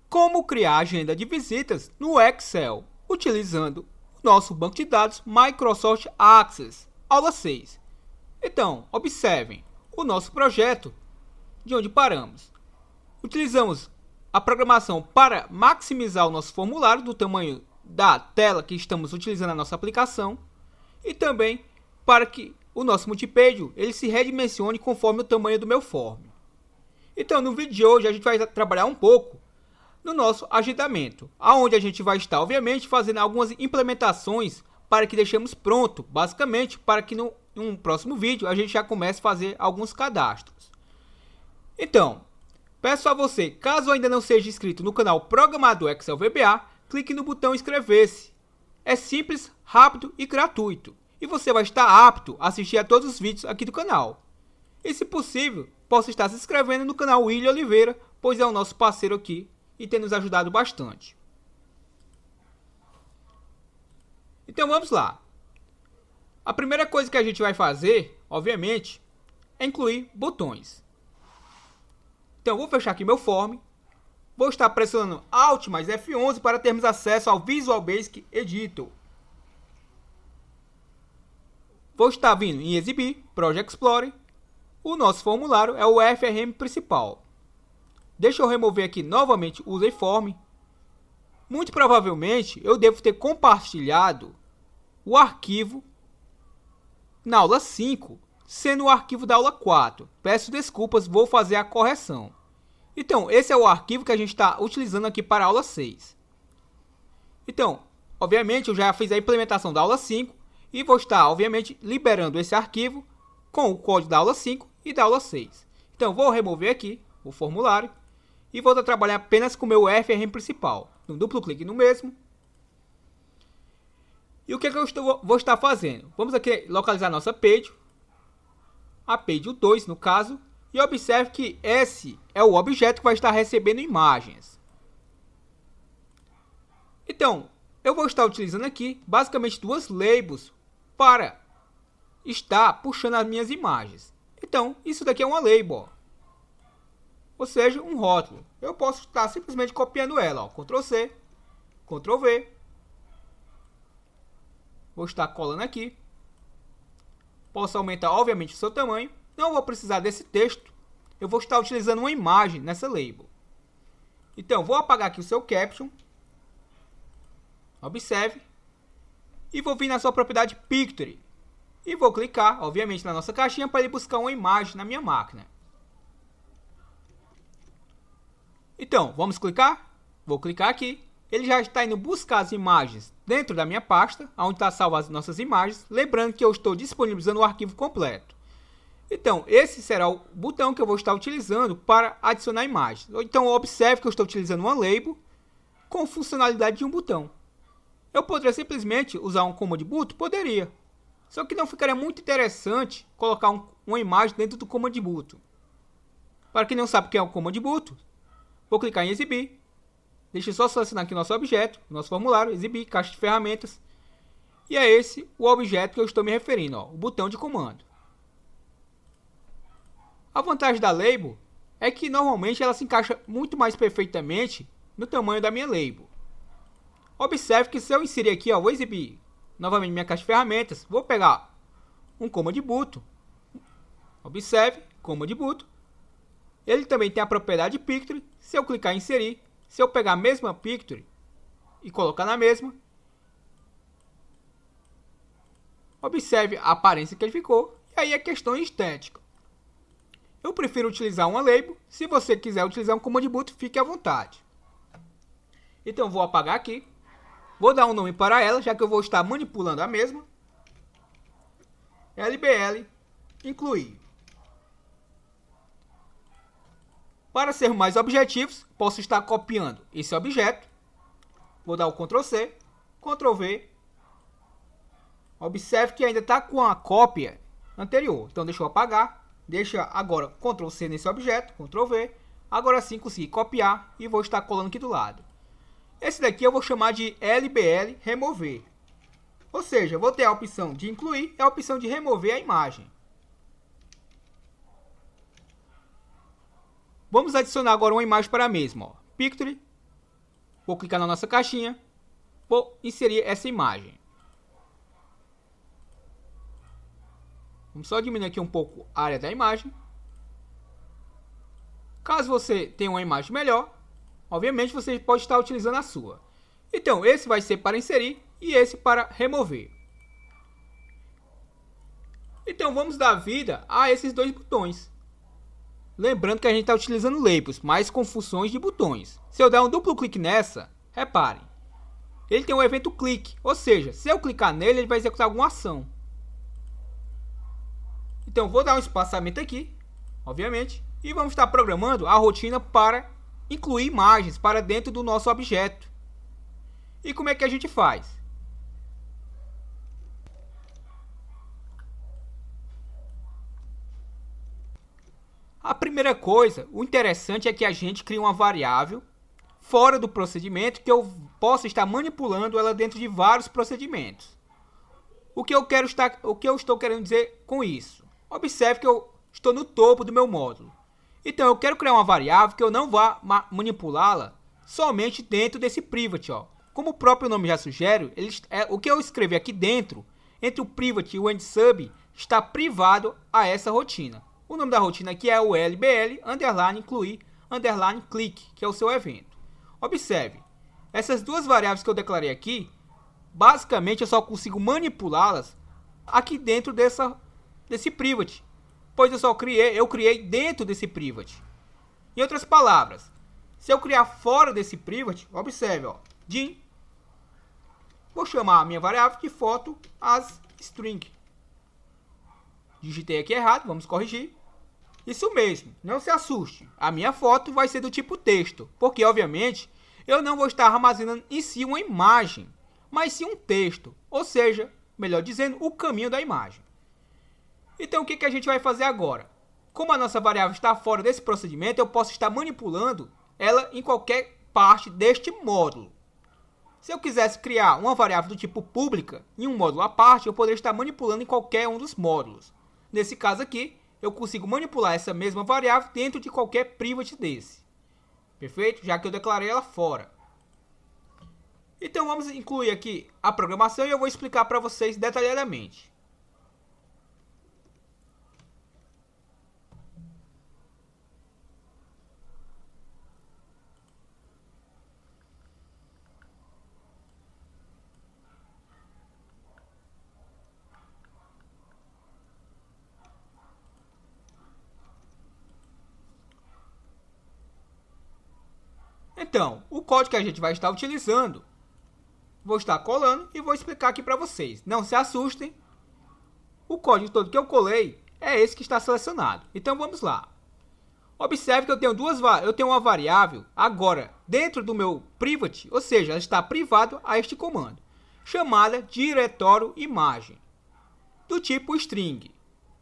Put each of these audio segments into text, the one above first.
como criar agenda de visitas no Excel, utilizando o nosso banco de dados Microsoft Access, aula 6. Então, observem o nosso projeto de onde paramos. Utilizamos a programação para maximizar o nosso formulário do tamanho da tela que estamos utilizando na nossa aplicação e também para que o nosso multipage ele se redimensione conforme o tamanho do meu form. Então, no vídeo de hoje a gente vai trabalhar um pouco no nosso agendamento, aonde a gente vai estar, obviamente, fazendo algumas implementações para que deixemos pronto, basicamente, para que no próximo vídeo a gente já comece a fazer alguns cadastros. Então, peço a você, caso ainda não seja inscrito no canal Programador Excel VBA, clique no botão inscrever-se. É simples, rápido e gratuito. E você vai estar apto a assistir a todos os vídeos aqui do canal. E se possível, possa estar se inscrevendo no canal William Oliveira, pois é o nosso parceiro aqui e tem nos ajudado bastante. Então vamos lá. A primeira coisa que a gente vai fazer, obviamente, é incluir botões. Então vou fechar aqui meu form. Vou estar pressionando Alt mais F11 para termos acesso ao Visual Basic Editor. Vou estar vindo em Exibir, Project Explorer. O nosso formulário é o FRM principal. Deixa eu remover aqui novamente o Userform. Muito provavelmente eu devo ter compartilhado o arquivo na aula 5, sendo o arquivo da aula 4. Peço desculpas, vou fazer a correção. Então, esse é o arquivo que a gente está utilizando aqui para a aula 6. Então, obviamente eu já fiz a implementação da aula 5 e vou estar, obviamente, liberando esse arquivo com o código da aula 5 e da aula 6. Então, vou remover aqui o formulário e vou trabalhar apenas com o meu FRM principal. Um duplo clique no mesmo. E o que, eu vou estar fazendo? Vamos aqui localizar nossa page. A page 2, no caso. E observe que esse é o objeto que vai estar recebendo imagens. Então, eu vou estar utilizando aqui basicamente duas labels para estar puxando as minhas imagens. Então, isso daqui é uma label, ó. Ou seja, um rótulo. Eu posso estar simplesmente copiando ela, ó. Ctrl C, Ctrl V. Vou estar colando aqui. Posso aumentar, obviamente, o seu tamanho. Não vou precisar desse texto. Eu vou estar utilizando uma imagem nessa label. Então, vou apagar aqui o seu caption. Observe. E vou vir na sua propriedade Picture. E vou clicar, obviamente, na nossa caixinha para ele buscar uma imagem na minha máquina. Então, vamos clicar? Vou clicar aqui. Ele já está indo buscar as imagens dentro da minha pasta, onde está salvas as nossas imagens. Lembrando que eu estou disponibilizando o arquivo completo. Então, esse será o botão que eu vou estar utilizando para adicionar imagens. Então, observe que eu estou utilizando uma label com funcionalidade de um botão. Eu poderia simplesmente usar um command boot? Poderia. Só que não ficaria muito interessante colocar uma imagem dentro do command boot. Para quem não sabe o que é o command boot, vou clicar em Exibir. Deixa eu só selecionar aqui o nosso objeto, o nosso formulário, Exibir, caixa de ferramentas. E é esse o objeto que eu estou me referindo, ó, o botão de comando. A vantagem da label é que normalmente ela se encaixa muito mais perfeitamente no tamanho da minha label. Observe que se eu inserir aqui, ó, vou exibir novamente minha caixa de ferramentas, vou pegar um command boot. Observe, command boot. Ele também tem a propriedade Picture. Se eu clicar em inserir, se eu pegar a mesma Picture e colocar na mesma, observe a aparência que ele ficou. E aí é questão estética. Eu prefiro utilizar uma label. Se você quiser utilizar um command boot, fique à vontade. Então vou apagar aqui. Vou dar um nome para ela, já que eu vou estar manipulando a mesma. LBL incluir. Para ser mais objetivos, posso estar copiando esse objeto. Vou dar o Ctrl C, Ctrl V. Observe que ainda está com a cópia anterior. Então deixa eu apagar. Deixa agora Ctrl C nesse objeto, Ctrl V. Agora sim consegui copiar e vou estar colando aqui do lado. Esse daqui eu vou chamar de LBL remover. Ou seja, eu vou ter a opção de incluir e a opção de remover a imagem. Vamos adicionar agora uma imagem para a mesma. Ó. Picture, Vou clicar na nossa caixinha, vou inserir essa imagem. Vamos só diminuir aqui um pouco a área da imagem. Caso você tenha uma imagem melhor, obviamente você pode estar utilizando a sua. Então, esse vai ser para inserir e esse para remover. Então, vamos dar vida a esses dois botões. Lembrando que a gente está utilizando labels, mas com funções de botões. Se eu der um duplo clique nessa, reparem, ele tem um evento clique, ou seja, se eu clicar nele, ele vai executar alguma ação. Então, vou dar um espaçamento aqui, obviamente, e vamos estar programando a rotina para incluir imagens para dentro do nosso objeto. E como é que a gente faz? A primeira coisa, o interessante é que a gente cria uma variável fora do procedimento que eu possa estar manipulando ela dentro de vários procedimentos. O que eu estou querendo dizer com isso? Observe que eu estou no topo do meu módulo. Então eu quero criar uma variável que eu não vá manipulá-la somente dentro desse private. Como o próprio nome já sugere, o que eu escrevi aqui dentro, entre o private e o endsub, está privado a essa rotina. O nome da rotina aqui é o LBL, underline incluir, underline click, que é o seu evento. Observe, essas duas variáveis que eu declarei aqui, basicamente eu só consigo manipulá-las aqui dentro desse private, pois eu criei dentro desse private. Em outras palavras, se eu criar fora desse private, observe, Jim, vou chamar a minha variável de foto as string. Digitei aqui errado, vamos corrigir. Isso mesmo, não se assuste, a minha foto vai ser do tipo texto, porque obviamente eu não vou estar armazenando em si uma imagem, mas sim um texto, ou seja, melhor dizendo, o caminho da imagem. Então o que a gente vai fazer agora? Como a nossa variável está fora desse procedimento, eu posso estar manipulando ela em qualquer parte deste módulo. Se eu quisesse criar uma variável do tipo pública em um módulo à parte, eu poderia estar manipulando em qualquer um dos módulos. Nesse caso aqui, eu consigo manipular essa mesma variável dentro de qualquer private desse. Perfeito? Já que eu declarei ela fora. Então vamos incluir aqui a programação e eu vou explicar para vocês detalhadamente. Então, o código que a gente vai estar utilizando, vou estar colando e vou explicar aqui para vocês. Não se assustem, o código todo que eu colei é esse que está selecionado. Então vamos lá. Observe que eu tenho uma variável agora dentro do meu private, ou seja, ela está privado a este comando, chamada diretório imagem, do tipo string,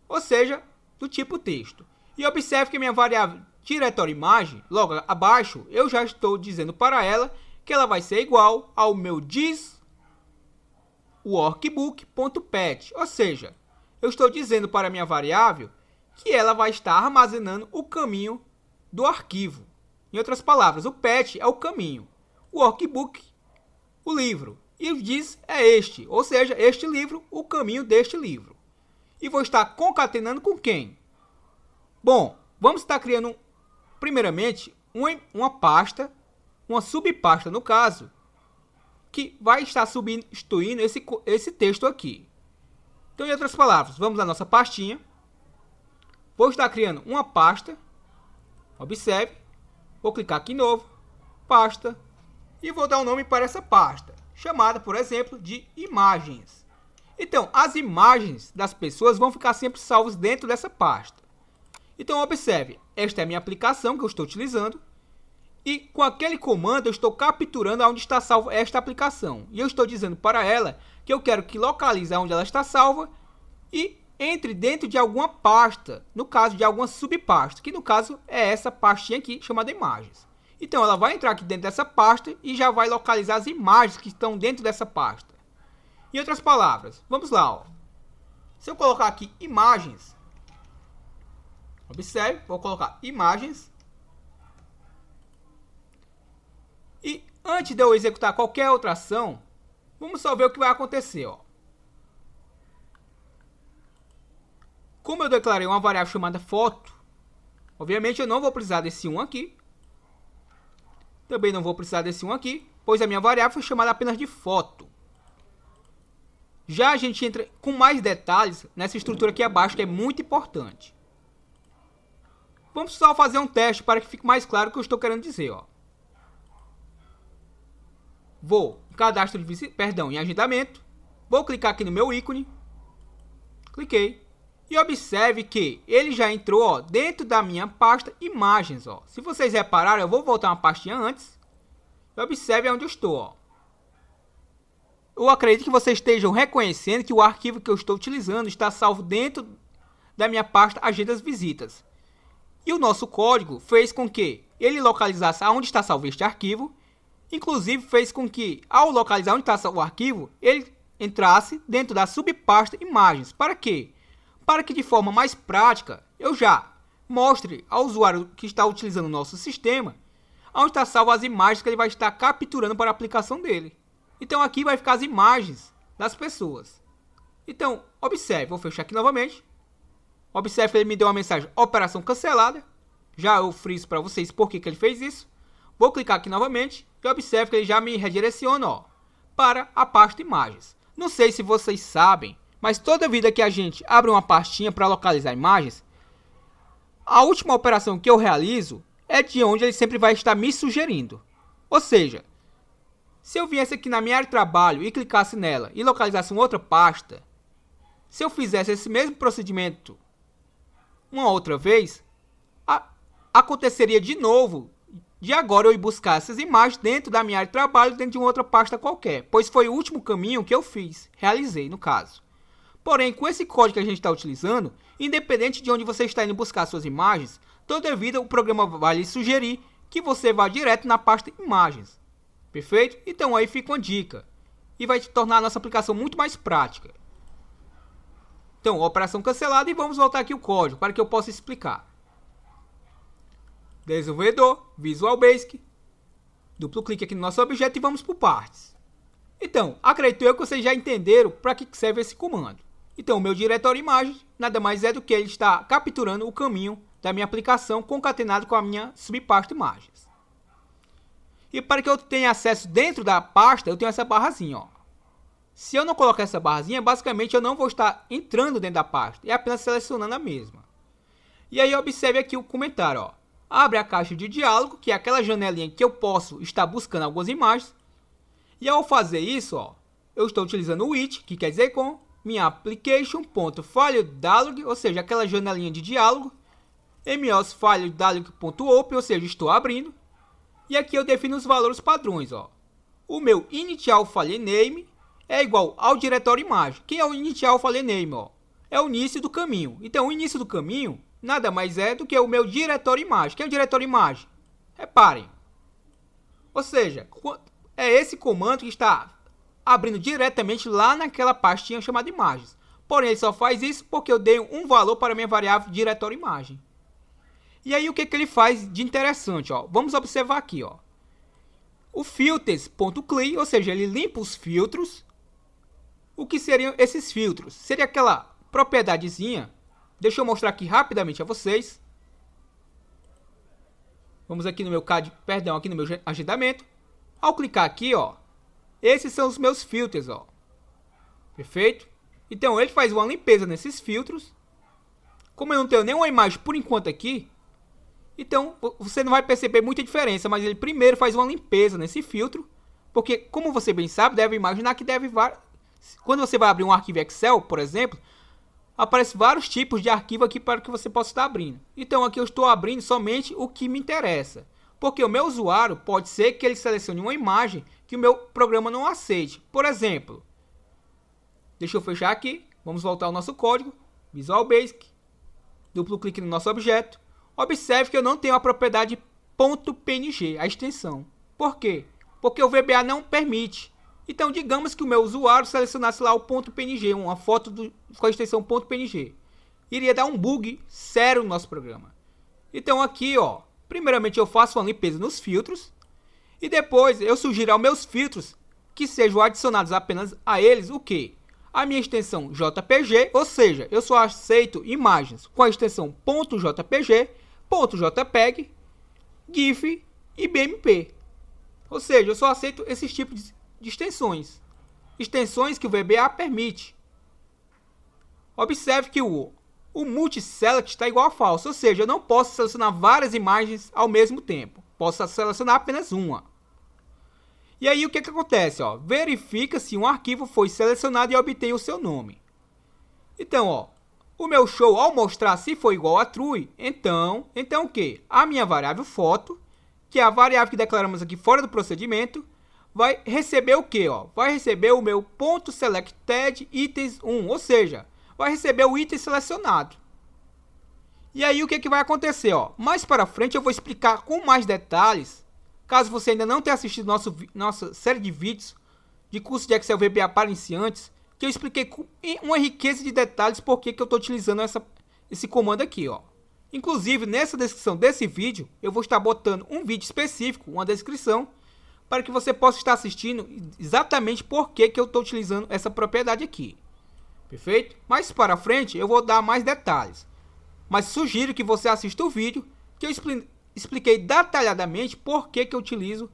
ou seja, do tipo texto. E observe que minha variável diretório imagem, logo abaixo, eu já estou dizendo para ela que ela vai ser igual ao meu workbook.pet, ou seja, eu estou dizendo para a minha variável que ela vai estar armazenando o caminho do arquivo. Em outras palavras, o pet é o caminho, o workbook, o livro, e o diz é este, ou seja, este livro, o caminho deste livro. E vou estar concatenando com quem? Bom, vamos estar criando primeiramente uma pasta, uma subpasta no caso, que vai estar substituindo esse texto aqui. Então, em outras palavras, vamos à nossa pastinha. Vou estar criando uma pasta. Observe. Vou clicar aqui em novo. Pasta. E vou dar um nome para essa pasta, chamada, por exemplo, de imagens. Então, as imagens das pessoas vão ficar sempre salvas dentro dessa pasta. Então, observe. Esta é a minha aplicação que eu estou utilizando. E com aquele comando eu estou capturando onde está salva esta aplicação. E eu estou dizendo para ela que eu quero que localize onde ela está salva e entre dentro de alguma pasta, no caso de alguma subpasta, que no caso é essa pastinha aqui chamada imagens. Então ela vai entrar aqui dentro dessa pasta e já vai localizar as imagens que estão dentro dessa pasta. Em outras palavras, vamos lá. Se eu colocar aqui imagens, observe, vou colocar imagens. E antes de eu executar qualquer outra ação, vamos só ver o que vai acontecer, ó. Como eu declarei uma variável chamada foto, obviamente eu não vou precisar desse 1 aqui. Também não vou precisar desse 1 aqui, pois a minha variável foi chamada apenas de foto. Já a gente entra com mais detalhes nessa estrutura aqui abaixo, que é muito importante. Vamos só fazer um teste para que fique mais claro o que eu estou querendo dizer, ó. Vou em cadastro de visita, em agendamento. Vou clicar aqui no meu ícone. Cliquei. E observe que ele já entrou, ó, dentro da minha pasta imagens, ó. Se vocês repararem, eu vou voltar uma pastinha antes. E observe onde eu estou, ó. Eu acredito que vocês estejam reconhecendo que o arquivo que eu estou utilizando está salvo dentro da minha pasta Agendas Visitas. E o nosso código fez com que ele localizasse aonde está salvo este arquivo. Inclusive fez com que, ao localizar onde está salvo o arquivo, ele entrasse dentro da subpasta imagens. Para quê? Para que de forma mais prática eu já mostre ao usuário que está utilizando o nosso sistema onde está salvo as imagens que ele vai estar capturando para a aplicação dele. Então aqui vai ficar as imagens das pessoas. Então observe, vou fechar aqui novamente. Observe que ele me deu uma mensagem operação cancelada. Já eu friso para vocês por que ele fez isso. Vou clicar aqui novamente e observe que ele já me redireciona, ó, para a pasta imagens. Não sei se vocês sabem, mas toda vida que a gente abre uma pastinha para localizar imagens, a última operação que eu realizo é de onde ele sempre vai estar me sugerindo. Ou seja, se eu viesse aqui na minha área de trabalho e clicasse nela e localizasse uma outra pasta, se eu fizesse esse mesmo procedimento uma outra vez, aconteceria de novo de agora eu ir buscar essas imagens dentro da minha área de trabalho, dentro de uma outra pasta qualquer, pois foi o último caminho que eu realizei no caso. Porém, com esse código que a gente está utilizando, independente de onde você está indo buscar suas imagens, toda vida o programa vai lhe sugerir que você vá direto na pasta imagens. Perfeito? Então aí fica uma dica. E vai tornar a nossa aplicação muito mais prática. Então, operação cancelada e vamos voltar aqui o código para que eu possa explicar. Desenvolvedor, Visual Basic. Duplo clique aqui no nosso objeto e vamos para partes. Então, acredito eu que vocês já entenderam para que serve esse comando. Então, o meu diretório imagem nada mais é do que ele está capturando o caminho da minha aplicação concatenado com a minha subpasta imagens. E para que eu tenha acesso dentro da pasta, eu tenho essa barrazinha, ó. Se eu não colocar essa barrazinha, basicamente eu não vou estar entrando dentro da pasta, é apenas selecionando a mesma. E aí observe aqui o comentário, ó. Abre a caixa de diálogo, que é aquela janelinha que eu posso estar buscando algumas imagens. E ao fazer isso, ó, eu estou utilizando o it, que quer dizer com minha application.fileDialog, ou seja, aquela janelinha de diálogo, mosFileDialog.open, ou seja, estou abrindo. E aqui eu defino os valores padrões, ó. O meu initial file name é igual ao diretório imagem. Quem é o initial file name, ó? É o início do caminho. Então, o início do caminho nada mais é do que o meu diretório imagem. Quem é o diretório imagem? Reparem. Ou seja, é esse comando que está abrindo diretamente lá naquela pastinha chamada imagens. Porém, ele só faz isso porque eu dei um valor para a minha variável diretório imagem. E aí, o que ele faz de interessante, ó? Vamos observar aqui, ó. O filters.clear, ou seja, ele limpa os filtros. O que seriam esses filtros? Seria aquela propriedadezinha. Deixa eu mostrar aqui rapidamente a vocês. Vamos aqui no meu aqui no meu agendamento. Ao clicar aqui, ó, esses são os meus filtros, ó. Perfeito? Então ele faz uma limpeza nesses filtros. Como eu não tenho nenhuma imagem por enquanto aqui, então você não vai perceber muita diferença, mas ele primeiro faz uma limpeza nesse filtro, porque como você bem sabe, deve imaginar que quando você vai abrir um arquivo Excel, por exemplo, aparecem vários tipos de arquivo aqui para que você possa estar abrindo. Então aqui eu estou abrindo somente o que me interessa. Porque o meu usuário pode ser que ele selecione uma imagem que o meu programa não aceite. Por exemplo, deixa eu fechar aqui. Vamos voltar ao nosso código. Visual Basic. Duplo clique no nosso objeto. Observe que eu não tenho a propriedade .png, a extensão. Por quê? Porque o VBA não permite. Então, digamos que o meu usuário selecionasse lá o .png, uma foto com a extensão .png. Iria dar um bug sério no nosso programa. Então aqui, ó, primeiramente eu faço uma limpeza nos filtros. E depois eu sugiro aos meus filtros que sejam adicionados apenas a eles o quê? A minha extensão JPG, ou seja, eu só aceito imagens com a extensão .jpg, .jpeg, GIF e BMP. Ou seja, eu só aceito esses tipos de extensões. Extensões que o VBA permite. Observe que o multi-select está igual a falso, ou seja, eu não posso selecionar várias imagens ao mesmo tempo. Posso selecionar apenas uma. E aí o que acontece? Verifica se um arquivo foi selecionado e obtém o seu nome. Então, o meu show ao mostrar se foi igual a true, então o que? A minha variável foto, que é a variável que declaramos aqui fora do procedimento, vai receber o que? Vai receber o meu .selectedItems1, ou seja, vai receber o item selecionado. E aí o que vai acontecer? Mais para frente eu vou explicar com mais detalhes. Caso você ainda não tenha assistido nossa série de vídeos de curso de Excel VBA para iniciantes, que eu expliquei com uma riqueza de detalhes por que eu estou utilizando esse comando aqui. Inclusive, nessa descrição desse vídeo, eu vou estar botando um vídeo específico, uma descrição, para que você possa estar assistindo exatamente por que eu estou utilizando essa propriedade aqui. Perfeito? Mais para frente eu vou dar mais detalhes. Mas sugiro que você assista o vídeo que eu expliquei detalhadamente por que eu utilizo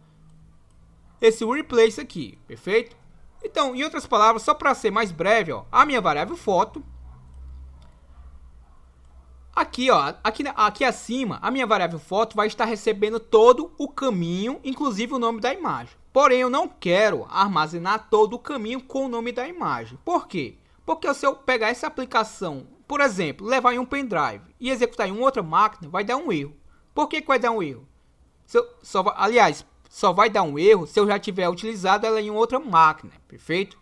esse replace aqui, perfeito? Então, em outras palavras, só para ser mais breve, a minha variável foto, aqui acima, a minha variável foto vai estar recebendo todo o caminho, inclusive o nome da imagem. Porém, eu não quero armazenar todo o caminho com o nome da imagem. Por quê? Porque se eu pegar essa aplicação, por exemplo, levar em um pendrive e executar em uma outra máquina, vai dar um erro. Por que vai dar um erro? Só vai dar um erro se eu já tiver utilizado ela em outra máquina, perfeito?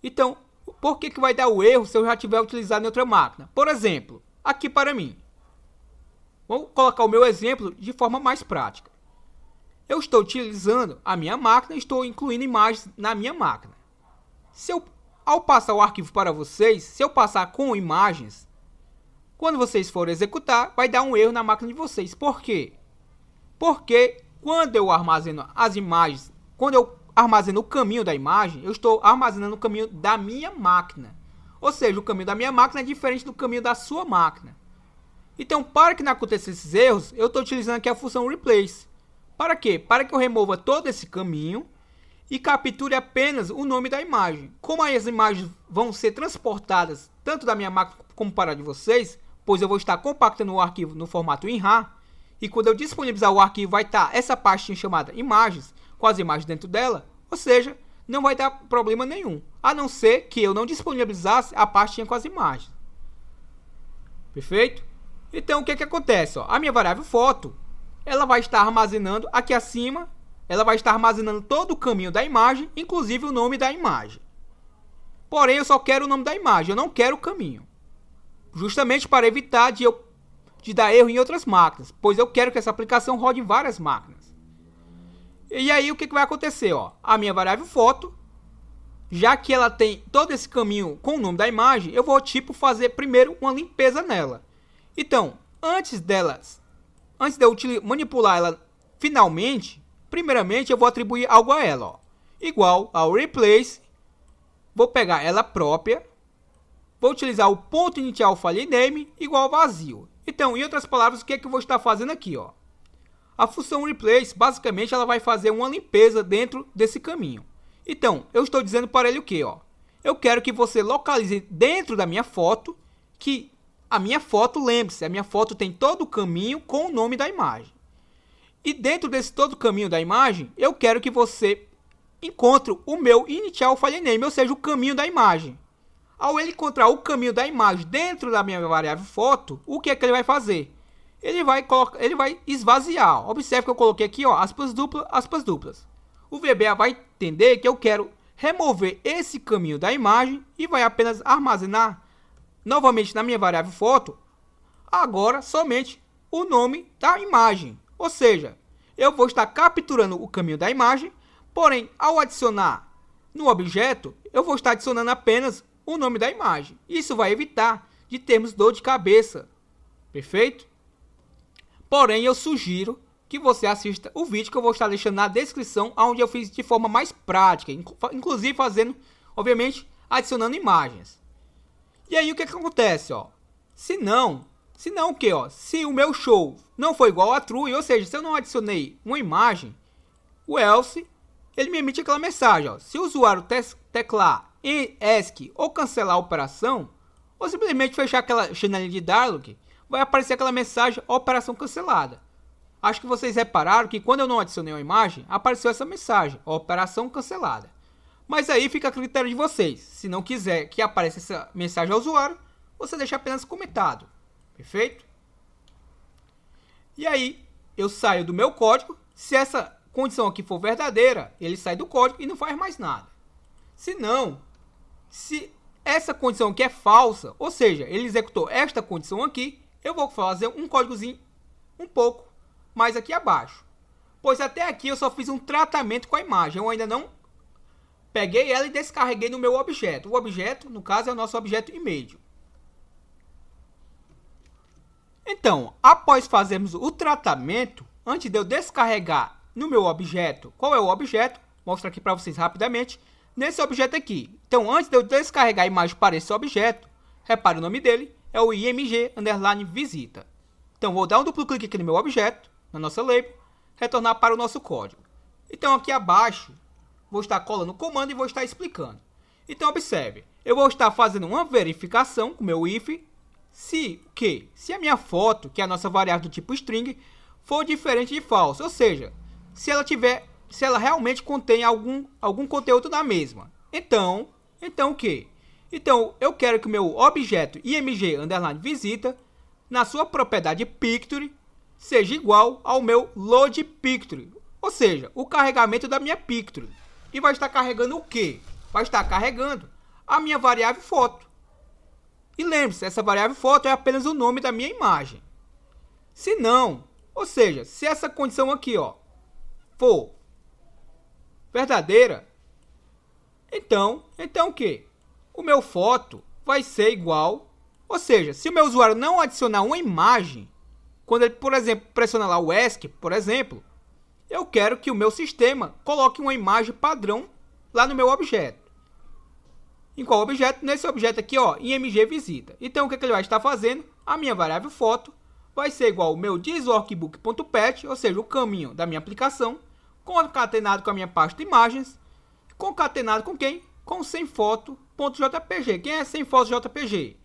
Então, por que vai dar o erro se eu já tiver utilizado em outra máquina? Por exemplo, aqui para mim. Vamos colocar o meu exemplo de forma mais prática. Eu estou utilizando a minha máquina e estou incluindo imagens na minha máquina. Ao passar o arquivo para vocês, se eu passar com imagens, quando vocês forem executar, vai dar um erro na máquina de vocês. Por quê? Porque quando eu armazeno as imagens, quando eu armazeno o caminho da imagem, eu estou armazenando o caminho da minha máquina. Ou seja, o caminho da minha máquina é diferente do caminho da sua máquina. Então, para que não aconteça esses erros, eu estou utilizando aqui a função replace. Para quê? Para que eu remova todo esse caminho e capture apenas o nome da imagem. Como as imagens vão ser transportadas tanto da minha máquina como para a de vocês, pois eu vou estar compactando o arquivo no formato WinRAR, e quando eu disponibilizar o arquivo vai estar essa pastinha chamada imagens, com as imagens dentro dela, ou seja, não vai dar problema nenhum, a não ser que eu não disponibilizasse a pastinha com as imagens. Perfeito? Então o que acontece? A minha variável foto, ela vai estar armazenando aqui acima, ela vai estar armazenando todo o caminho da imagem, inclusive o nome da imagem. Porém, eu só quero o nome da imagem, eu não quero o caminho. Justamente para evitar de dar erro em outras máquinas, pois eu quero que essa aplicação rode em várias máquinas. E aí o que vai acontecer? A minha variável foto, já que ela tem todo esse caminho com o nome da imagem, eu vou fazer primeiro uma limpeza nela. Então, antes de eu manipular ela finalmente, primeiramente eu vou atribuir algo a ela, igual ao replace, vou pegar ela própria, vou utilizar o ponto inicial file name igual ao vazio. Então, em outras palavras, o que eu vou estar fazendo aqui? A função replace, basicamente, ela vai fazer uma limpeza dentro desse caminho. Então, eu estou dizendo para ele o quê? Eu quero que você localize dentro da minha foto, que a minha foto, lembre-se, a minha foto tem todo o caminho com o nome da imagem. E dentro desse todo o caminho da imagem, eu quero que você encontre o meu initial file name, ou seja, o caminho da imagem. Ao ele encontrar o caminho da imagem dentro da minha variável foto, o que ele vai fazer? Ele vai esvaziar. Observe que eu coloquei aqui, aspas duplas. O VBA vai entender que eu quero remover esse caminho da imagem e vai apenas armazenar novamente na minha variável foto, agora somente o nome da imagem. Ou seja, eu vou estar capturando o caminho da imagem, porém, ao adicionar no objeto, eu vou estar adicionando apenas o nome da imagem. Isso vai evitar de termos dor de cabeça. Perfeito? Porém, eu sugiro que você assista o vídeo que eu vou estar deixando na descrição, onde eu fiz de forma mais prática, inclusive fazendo, obviamente, adicionando imagens. E aí o que acontece, ó? Se não o que, ó? Se o meu show não for igual a true, ou seja, se eu não adicionei uma imagem, o else, ele me emite aquela mensagem, ó. Se o usuário teclar ESC ou cancelar a operação, ou simplesmente fechar aquela janelinha de dialog, vai aparecer aquela mensagem operação cancelada. Acho que vocês repararam que quando eu não adicionei uma imagem, apareceu essa mensagem, operação cancelada. Mas aí fica a critério de vocês. Se não quiser que apareça essa mensagem ao usuário, você deixa apenas comentado. Perfeito? E aí, eu saio do meu código. Se essa condição aqui for verdadeira, ele sai do código e não faz mais nada. Se não, se essa condição aqui é falsa, ou seja, ele executou esta condição aqui, eu vou fazer um códigozinho um pouco mais aqui abaixo. Pois até aqui eu só fiz um tratamento com a imagem. Eu ainda não peguei ela e descarreguei no meu objeto. O objeto, no caso, é o nosso objeto image. Então, após fazermos o tratamento, antes de eu descarregar no meu objeto, qual é o objeto? Mostro aqui para vocês rapidamente. Nesse objeto aqui. Então, antes de eu descarregar a imagem para esse objeto, repare o nome dele, é o img_visita. Então, vou dar um duplo clique aqui no meu objeto, na nossa label, retornar para o nosso código. Então, aqui abaixo, vou estar colando o comando e vou estar explicando. Então, observe, eu vou estar fazendo uma verificação com o meu if, se a minha foto, que é a nossa variável do tipo string, for diferente de falso, ou seja, se ela realmente contém algum conteúdo da mesma. Então, o que? Então, eu quero que o meu objeto img_visita, na sua propriedade picture, seja igual ao meu load picture, ou seja, o carregamento da minha picture. E vai estar carregando o quê? Vai estar carregando a minha variável foto. E lembre-se, essa variável foto é apenas o nome da minha imagem. Se não, ou seja, se essa condição aqui, ó, for verdadeira, então o que? O meu foto vai ser igual, ou seja, se o meu usuário não adicionar uma imagem, quando ele, por exemplo, pressiona lá o ESC, por exemplo, eu quero que o meu sistema coloque uma imagem padrão lá no meu objeto. Em qual objeto? Nesse objeto aqui, ó, img_visita. Então, o que ele vai estar fazendo? A minha variável foto vai ser igual ao meu thisworkbook.path, ou seja, o caminho da minha aplicação, concatenado com a minha pasta de imagens, concatenado com quem? Com semfoto.jpg. Quem é semfoto.jpg?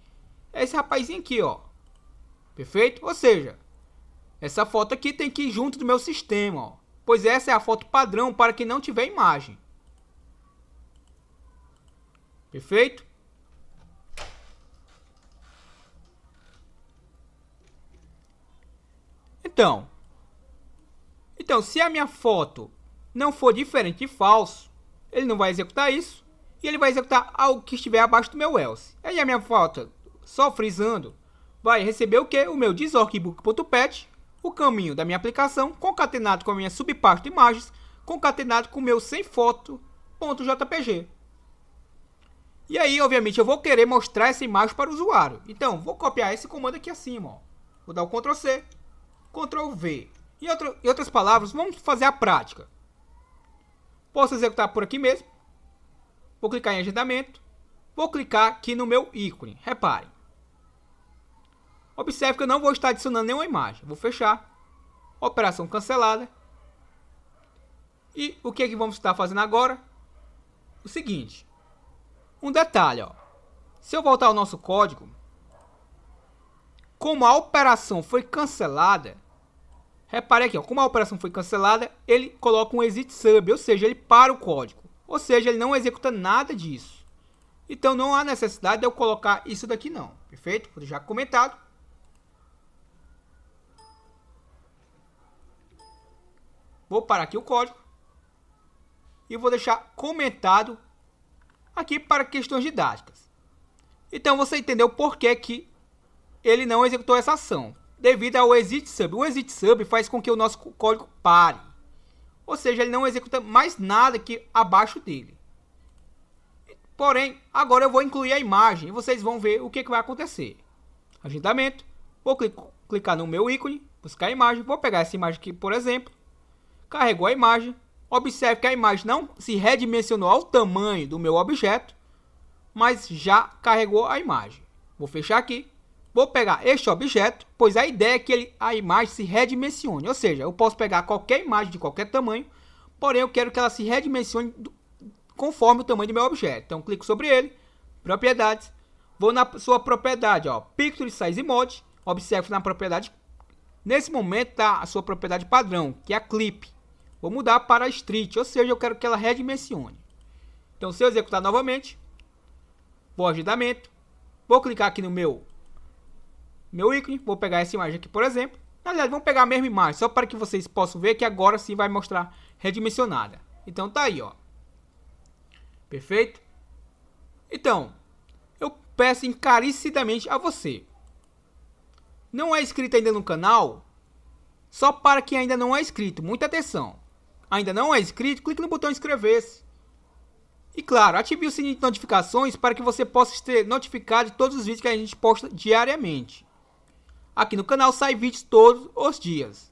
É esse rapazinho aqui, ó. Perfeito? Ou seja, essa foto aqui tem que ir junto do meu sistema, ó, pois essa é a foto padrão para quem não tiver imagem. Perfeito? Então, se a minha foto não for diferente de falso, ele não vai executar isso, e ele vai executar algo que estiver abaixo do meu else. Aí a minha foto, só frisando, vai receber o que? O meu thisworkbook.path, o caminho da minha aplicação, concatenado com a minha subpasta de imagens, concatenado com o meu semfoto.jpg. E aí, obviamente, eu vou querer mostrar essa imagem para o usuário. Então, vou copiar esse comando aqui acima, ó. Vou dar o Ctrl C, Ctrl V. Em outras palavras, vamos fazer a prática. Posso executar por aqui mesmo. Vou clicar em agendamento. Vou clicar aqui no meu ícone. Reparem. Observe que eu não vou estar adicionando nenhuma imagem. Vou fechar. Operação cancelada. E o que é que vamos estar fazendo agora? O seguinte. Um detalhe, ó. Se eu voltar ao nosso código, como a operação foi cancelada, repare aqui, ó, como a operação foi cancelada, ele coloca um exit sub, ou seja, ele para o código. Ou seja, ele não executa nada disso. Então não há necessidade de eu colocar isso daqui não. Perfeito? Vou deixar comentado. Vou parar aqui o código. E vou deixar comentado aqui para questões didáticas. Então você entendeu por que ele não executou essa ação. Devido ao exit sub. O exit sub faz com que o nosso código pare. Ou seja, ele não executa mais nada aqui abaixo dele. Porém, agora eu vou incluir a imagem e vocês vão ver o que vai acontecer. Agendamento. Vou clicar no meu ícone. buscar a imagem. Vou pegar essa imagem aqui, por exemplo. Carregou a imagem. Observe que a imagem não se redimensionou ao tamanho do meu objeto, mas já carregou a imagem. Vou fechar aqui. Vou pegar este objeto, pois a ideia é que a imagem se redimensione. Ou seja, eu posso pegar qualquer imagem de qualquer tamanho, porém eu quero que ela se redimensione conforme o tamanho do meu objeto. Então, clico sobre ele, propriedades. Vou na sua propriedade, ó, Picture Size Mode. Observe na propriedade. Nesse momento está a sua propriedade padrão, que é a Clip. Vou mudar para Street, ou seja, eu quero que ela redimensione. Então, se eu executar novamente, vou agendamento. Vou clicar aqui no meu ícone, vou pegar essa imagem aqui, por exemplo. Na verdade, vamos pegar a mesma imagem, só para que vocês possam ver que agora sim vai mostrar redimensionada. Então tá aí, ó. Perfeito? Então, eu peço encarecidamente a você. Não é inscrito ainda no canal? Só para quem ainda não é inscrito, muita atenção. Ainda não é inscrito? Clique no botão inscrever-se. E claro, ative o sininho de notificações para que você possa ser notificado de todos os vídeos que a gente posta diariamente. Aqui no canal sai vídeos todos os dias.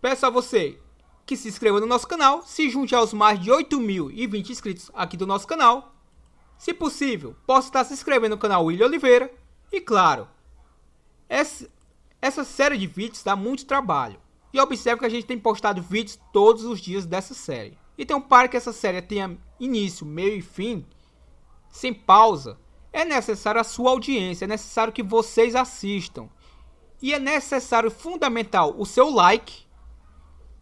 Peço a você que se inscreva no nosso canal, se junte aos mais de 8.020 inscritos aqui do nosso canal. Se possível, possa estar se inscrevendo no canal William Oliveira. E claro, essa série de vídeos dá muito trabalho. E observe que a gente tem postado vídeos todos os dias dessa série. Então, para que essa série tenha início, meio e fim, sem pausa, é necessário a sua audiência, é necessário que vocês assistam. E é necessário, fundamental, o seu like.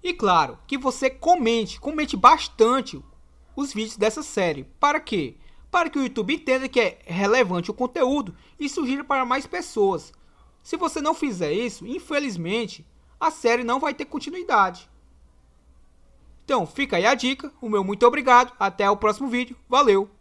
E claro, que você comente bastante os vídeos dessa série. Para quê? Para que o YouTube entenda que é relevante o conteúdo e sugira para mais pessoas. Se você não fizer isso, infelizmente, a série não vai ter continuidade. Então, fica aí a dica. O meu muito obrigado. Até o próximo vídeo. Valeu!